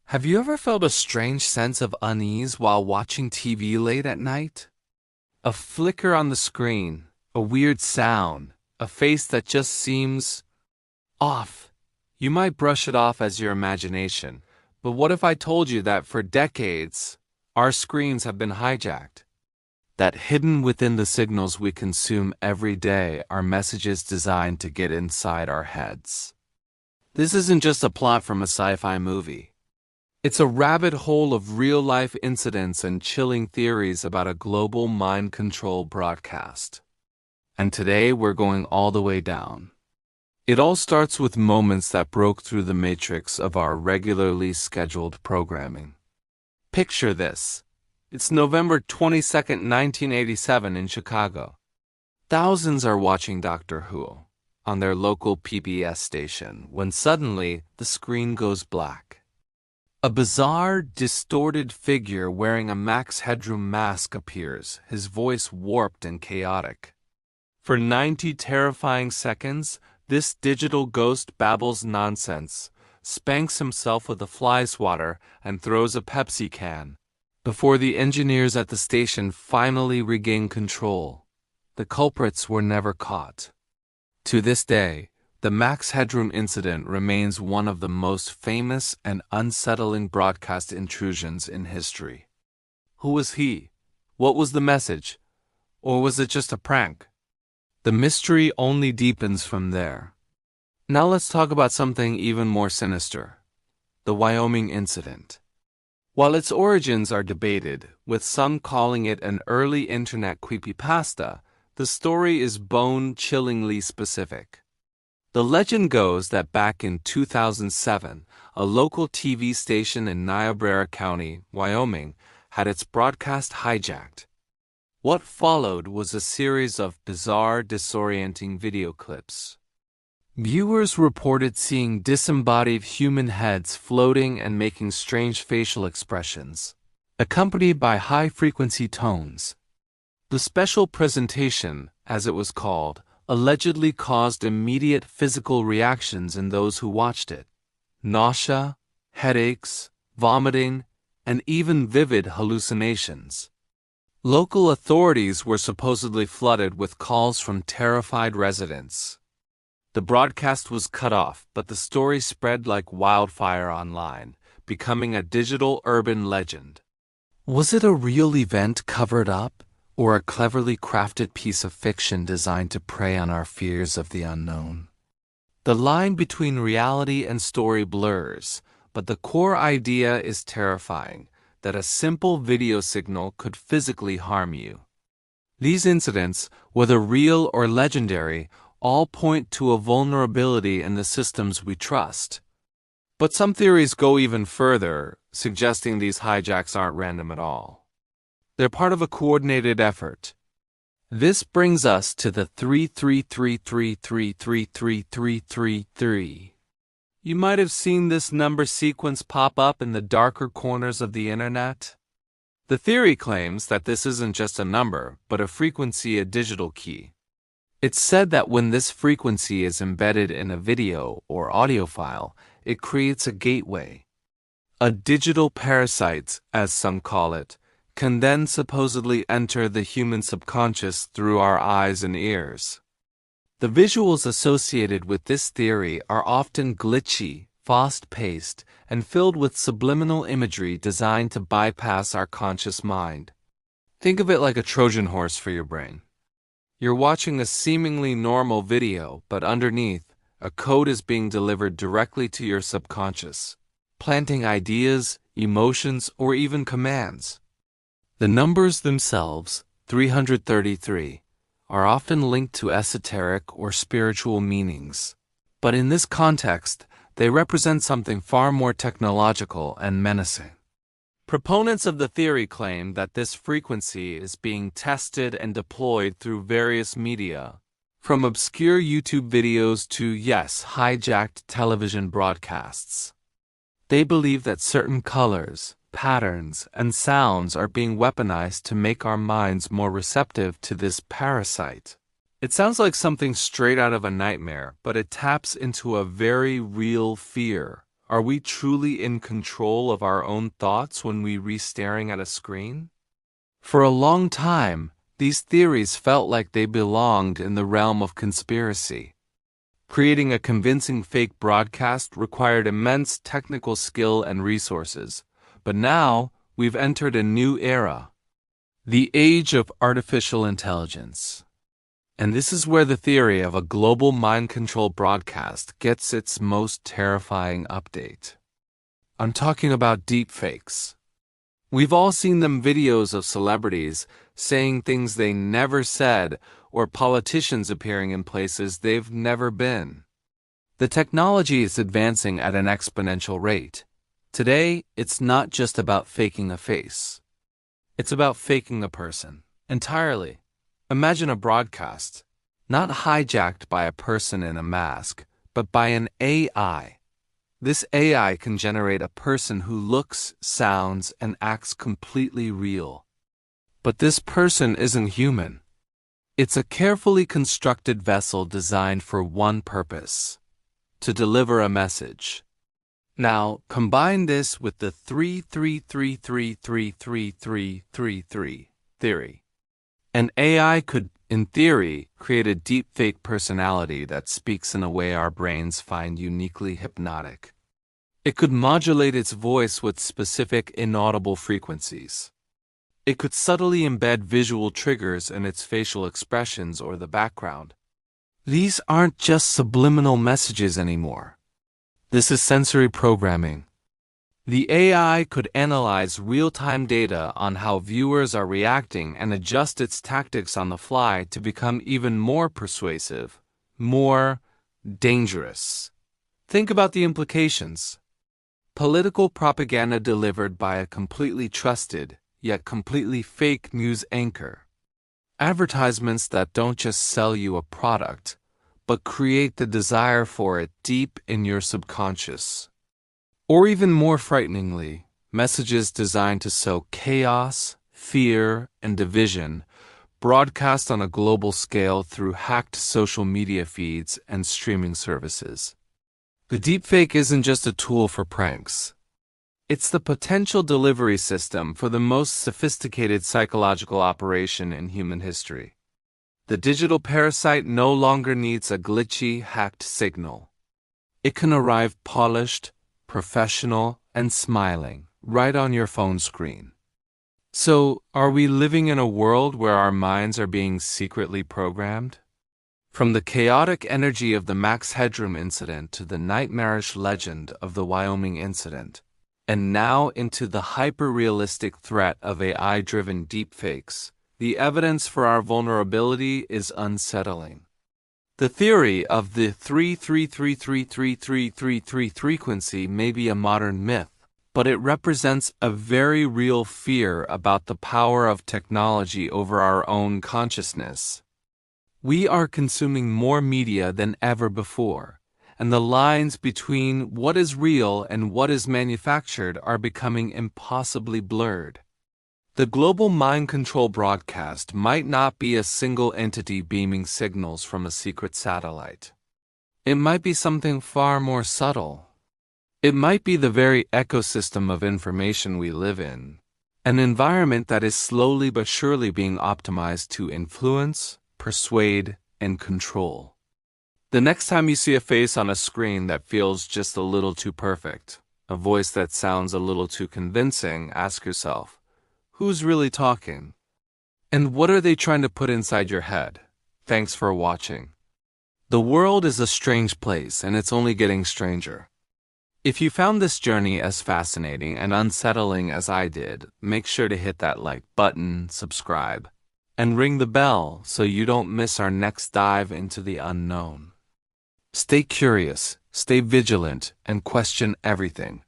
Have you ever felt a strange sense of unease while watching TV late at night? A flicker on the screen, a weird sound, a face that just seems off. You might brush it off as your imagination, but what if I told you that for decades, our screens have been hijacked? That hidden within the signals we consume every day are messages designed to get inside our heads. This isn't just a plot from a sci-fi movie. It's a rabbit hole of real-life incidents and chilling theories about a global mind control broadcast. And today we're going all the way down. It all starts with moments that broke through the matrix of our regularly scheduled programming. Picture this. It's November 22nd, 1987 in Chicago. Thousands are watching Doctor Who on their local PBS station when suddenly the screen goes black. A bizarre, distorted figure wearing a Max Headroom mask appears, his voice warped and chaotic. For 90 terrifying seconds, this digital ghost babbles nonsense, spanks himself with a fly swatter, and throws a Pepsi can. Before the engineers at the station finally regain control, the culprits were never caught. To this day, the Max Headroom incident remains one of the most famous and unsettling broadcast intrusions in history. Who was he? What was the message? Or was it just a prank? The mystery only deepens from there. Now let's talk about something even more sinister: the Wyoming incident. While its origins are debated, with some calling it an early internet creepypasta, the story is bone-chillingly specific. The legend goes that back in 2007, a local TV station in Niobrara County, Wyoming, had its broadcast hijacked. What followed was a series of bizarre, disorienting video clips. Viewers reported seeing disembodied human heads floating and making strange facial expressions, accompanied by high-frequency tones. The special presentation, as it was called, allegedly caused immediate physical reactions in those who watched it: nausea, headaches, vomiting, and even vivid hallucinations. Local authorities were supposedly flooded with calls from terrified residents. The broadcast was cut off, but the story spread like wildfire online, becoming a digital urban legend. Was it a real event covered up, or a cleverly crafted piece of fiction designed to prey on our fears of the unknown? The line between reality and story blurs, but the core idea is terrifying, that a simple video signal could physically harm you. These incidents, whether real or legendary, all point to a vulnerability in the systems we trust. But some theories go even further, suggesting these hijacks aren't random at all. They're part of a coordinated effort. This brings us to the 33333333333. You might have seen this number sequence pop up in the darker corners of the internet. The theory claims that this isn't just a number, but a frequency, a digital key. It's said that when this frequency is embedded in a video or audio file, it creates a gateway. A digital parasite, as some call it, can then supposedly enter the human subconscious through our eyes and ears. The visuals associated with this theory are often glitchy, fast-paced, and filled with subliminal imagery designed to bypass our conscious mind. Think of it like a Trojan horse for your brain. You're watching a seemingly normal video, but underneath, a code is being delivered directly to your subconscious, planting ideas, emotions, or even commands. The numbers themselves, 333, are often linked to esoteric or spiritual meanings. But in this context, they represent something far more technological and menacing. Proponents of the theory claim that this frequency is being tested and deployed through various media, from obscure YouTube videos to, hijacked television broadcasts. They believe that certain colors, patterns, and sounds are being weaponized to make our minds more receptive to this parasite. It sounds like something straight out of a nightmare, but it taps into a very real fear: Are we truly in control of our own thoughts when we re-staring at a screen? For a long time, these theories felt like they belonged in the realm of conspiracy. Creating a convincing fake broadcast required immense technical skill and resources, but now we've entered a new era, the age of artificial intelligence. And this is where the theory of a global mind control broadcast gets its most terrifying update. I'm talking about deepfakes. We've all seen them videos of celebrities saying things they never said or politicians appearing in places they've never been. The technology is advancing at an exponential rate. Today, it's not just about faking a face. It's about faking a person entirely. Imagine a broadcast, not hijacked by a person in a mask, but by an AI. This AI can generate a person who looks, sounds, and acts completely real. But this person isn't human. It's a carefully constructed vessel designed for one purpose: to deliver a message. Now, combine this with the 333333333 theory. An AI could, in theory, create a deepfake personality that speaks in a way our brains find uniquely hypnotic. It could modulate its voice with specific inaudible frequencies. It could subtly embed visual triggers in its facial expressions or the background. These aren't just subliminal messages anymore. This is sensory programming. The AI could analyze real-time data on how viewers are reacting and adjust its tactics on the fly to become even more persuasive, more dangerous. Think about the implications. Political propaganda delivered by a completely trusted, yet completely fake news anchor. Advertisements that don't just sell you a product, but create the desire for it deep in your subconscious. Or even more frighteningly, messages designed to sow chaos, fear, and division, broadcast on a global scale through hacked social media feeds and streaming services. The deepfake isn't just a tool for pranks. It's the potential delivery system for the most sophisticated psychological operation in human history. The digital parasite no longer needs a glitchy, hacked signal. It can arrive polished, professional, and smiling right on your phone screen. So, are we living in a world where our minds are being secretly programmed? From the chaotic energy of the Max Headroom incident to the nightmarish legend of the Wyoming incident, and now into the hyper-realistic threat of AI-driven deepfakes, the evidence for our vulnerability is unsettling. The theory of the 3333333 frequency may be a modern myth, but it represents a very real fear about the power of technology over our own consciousness. We are consuming more media than ever before, and the lines between what is real and what is manufactured are becoming impossibly blurred. The global mind control broadcast might not be a single entity beaming signals from a secret satellite. It might be something far more subtle. It might be the very ecosystem of information we live in, an environment that is slowly but surely being optimized to influence, persuade, and control. The next time you see a face on a screen that feels just a little too perfect, a voice that sounds a little too convincing, ask yourself, who's really talking? And what are they trying to put inside your head? Thanks for watching. The world is a strange place, and it's only getting stranger. If you found this journey as fascinating and unsettling as I did, make sure to hit that like button, subscribe, and ring the bell so you don't miss our next dive into the unknown. Stay curious, stay vigilant, and question everything.